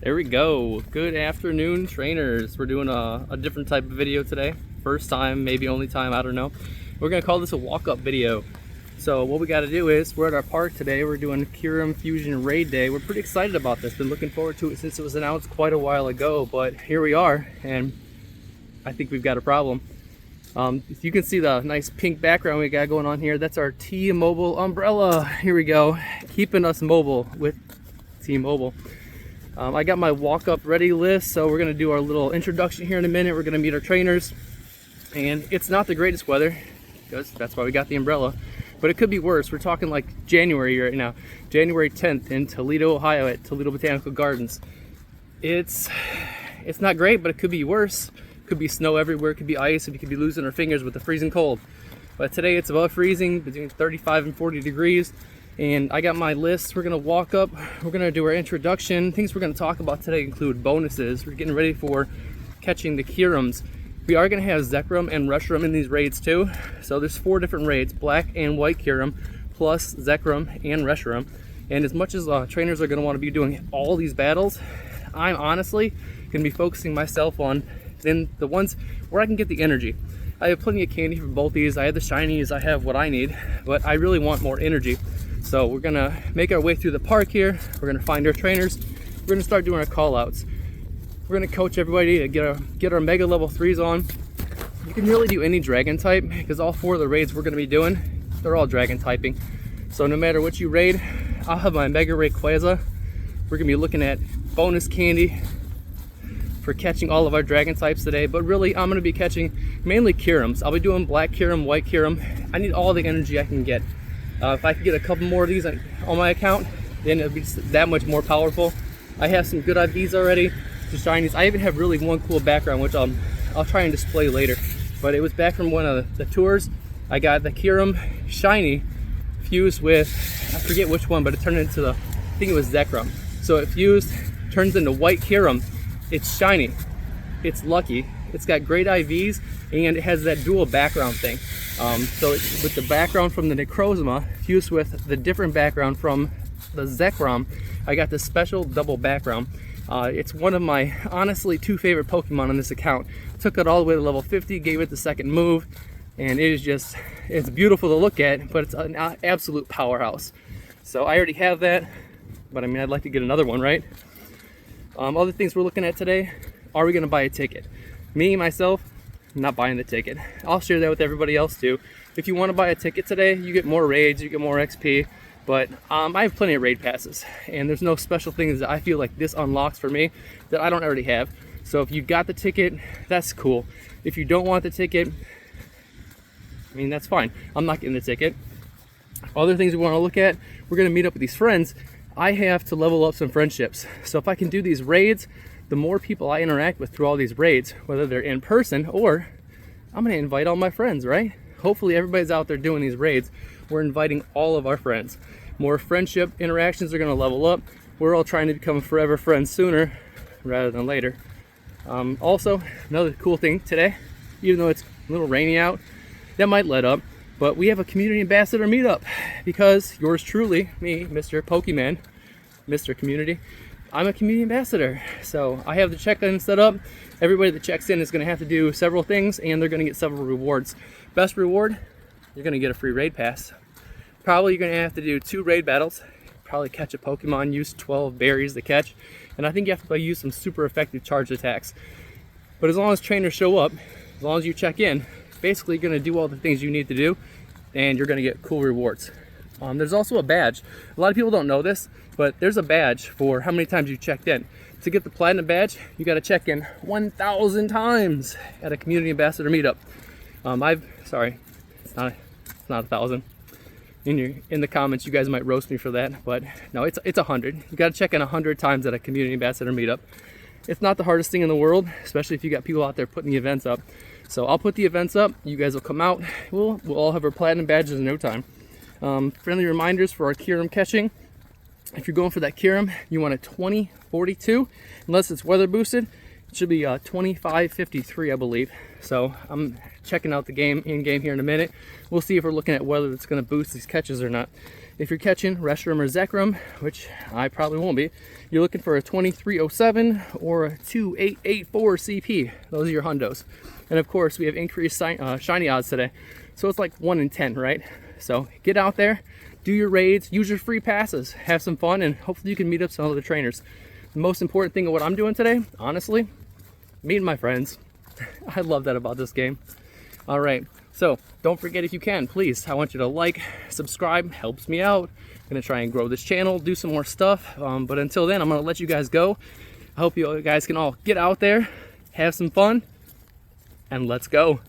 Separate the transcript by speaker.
Speaker 1: There we go. Good afternoon, trainers. We're doing a different type of video today. First time, maybe only time, I don't know. We're gonna call this a walk-up video. So what we gotta do is, we're at our park today. We're doing Kyurem Fusion Raid Day. We're pretty excited about this. Been looking forward to it since it was announced quite a while ago, but here we are, and I think we've got a problem. You can see the nice pink background we got going on here. That's our T-Mobile umbrella. Here we go, keeping us mobile with T-Mobile. I got my walk-up ready list, so we're gonna do our little introduction here in a minute. We're gonna meet our trainers, and it's not the greatest weather, because that's why we got the umbrella, but it could be worse. We're talking like January right now, January 10th in Toledo, Ohio at Toledo Botanical Gardens. It's not great, but it could be worse. Could be snow everywhere, it could be ice, and we could be losing our fingers with the freezing cold. But today it's above freezing, between 35 and 40 degrees. And I got my list. We're gonna walk up, we're gonna do our introduction. Things we're gonna talk about today include bonuses. We're getting ready for catching the Kyurems. We are gonna have Zekrom and Reshiram in these raids too. So there's 4 different raids, black and white Kyurem, plus Zekrom and Reshiram. And as much as trainers are gonna wanna be doing all these battles, I'm honestly gonna be focusing myself on then the ones where I can get the energy. I have plenty of candy for both these. I have the shinies, I have what I need, but I really want more energy. So we're gonna make our way through the park here. We're gonna find our trainers. We're gonna start doing our call outs. We're gonna coach everybody to get our mega level 3s on. You can really do any dragon type, because all 4 of the raids we're gonna be doing, they're all dragon typing. So no matter what you raid, I'll have my mega Rayquaza. We're gonna be looking at bonus candy for catching all of our dragon types today, but really I'm gonna be catching mainly Kyurems. I'll be doing black Kyurem, white Kyurem. I need all the energy I can get. If I can get a couple more of these on my account, then it'll be just that much more powerful. I have some good IVs already, some shinies. I even have really one cool background, which I'll try and display later. But it was back from one of the tours. I got the Kyurem shiny fused with, I forget which one, but it turned into I think it was Zekrom. So it fused, turns into white Kyurem. It's shiny, it's lucky, it's got great IVs, and it has that dual background thing. So with the background from the Necrozma fused with the different background from the Zekrom, I got this special double background. It's one of my honestly 2 favorite Pokemon on this account. Took it all the way to level 50, gave it the second move, and it is just, it's beautiful to look at, but it's an absolute powerhouse. So I already have that, but I mean, I'd like to get another one, right? Other things we're looking at today, are we gonna buy a ticket? Me, myself, not buying the ticket. I'll share that with everybody else too. If you want to buy a ticket today, you get more raids, you get more XP, but I have plenty of raid passes, and there's no special things that I feel like this unlocks for me that I don't already have. So if you got the ticket, that's cool. If you don't want the ticket, I mean, that's fine. I'm not getting the ticket. Other things we want to look at, we're gonna meet up with these friends. I have to level up some friendships. So if I can do these raids, the more people I interact with through all these raids, whether they're in person or I'm gonna invite all my friends, right? Hopefully everybody's out there doing these raids. We're inviting all of our friends. More friendship interactions are gonna level up. We're all trying to become forever friends sooner rather than later. Also, another cool thing today, even though it's a little rainy out, that might let up, but we have a community ambassador meetup because yours truly, me, Mr. Pokemon, Mr. Community, I'm a community ambassador. So I have the check-in set up. Everybody that checks in is gonna have to do several things, and they're gonna get several rewards. Best reward, you're gonna get a free raid pass. Probably you're gonna have to do 2 raid battles, probably catch a Pokemon, use 12 berries to catch, and I think you have to use some super effective charge attacks. But as long as trainers show up, as long as you check in, basically you're gonna do all the things you need to do, and you're gonna get cool rewards. There's also a badge. A lot of people don't know this, but there's a badge for how many times you checked in. To get the platinum badge, you got to check in 1,000 times at a community ambassador meetup. Sorry, it's not 1,000. In the comments, you guys might roast me for that, but no, it's 100. You got to check in 100 times at a community ambassador meetup. It's not the hardest thing in the world, especially if you got people out there putting the events up. So I'll put the events up. You guys will come out. We'll all have our platinum badges in no time. Friendly reminders for our Kyurem catching. If you're going for that Kyurem, you want a 2042, unless it's weather boosted. It should be 2553, I believe. So I'm checking out the game in game here in a minute. We'll see if we're looking at whether it's going to boost these catches or not. If you're catching Reshiram or Zekrom, which I probably won't be, you're looking for a 2307 or a 2884 CP. Those are your hundos. And of course, we have increased shiny odds today. So it's like 1 in 10, right? So get out there, do your raids, use your free passes, have some fun, and hopefully you can meet up some other trainers. The most important thing of what I'm doing today, honestly, meeting my friends. I love that about this game. All right, so don't forget, if you can, please, I want you to like, subscribe, helps me out. I'm gonna try and grow this channel, do some more stuff, but until then, I'm gonna let you guys go. I hope you guys can all get out there, have some fun, and let's go.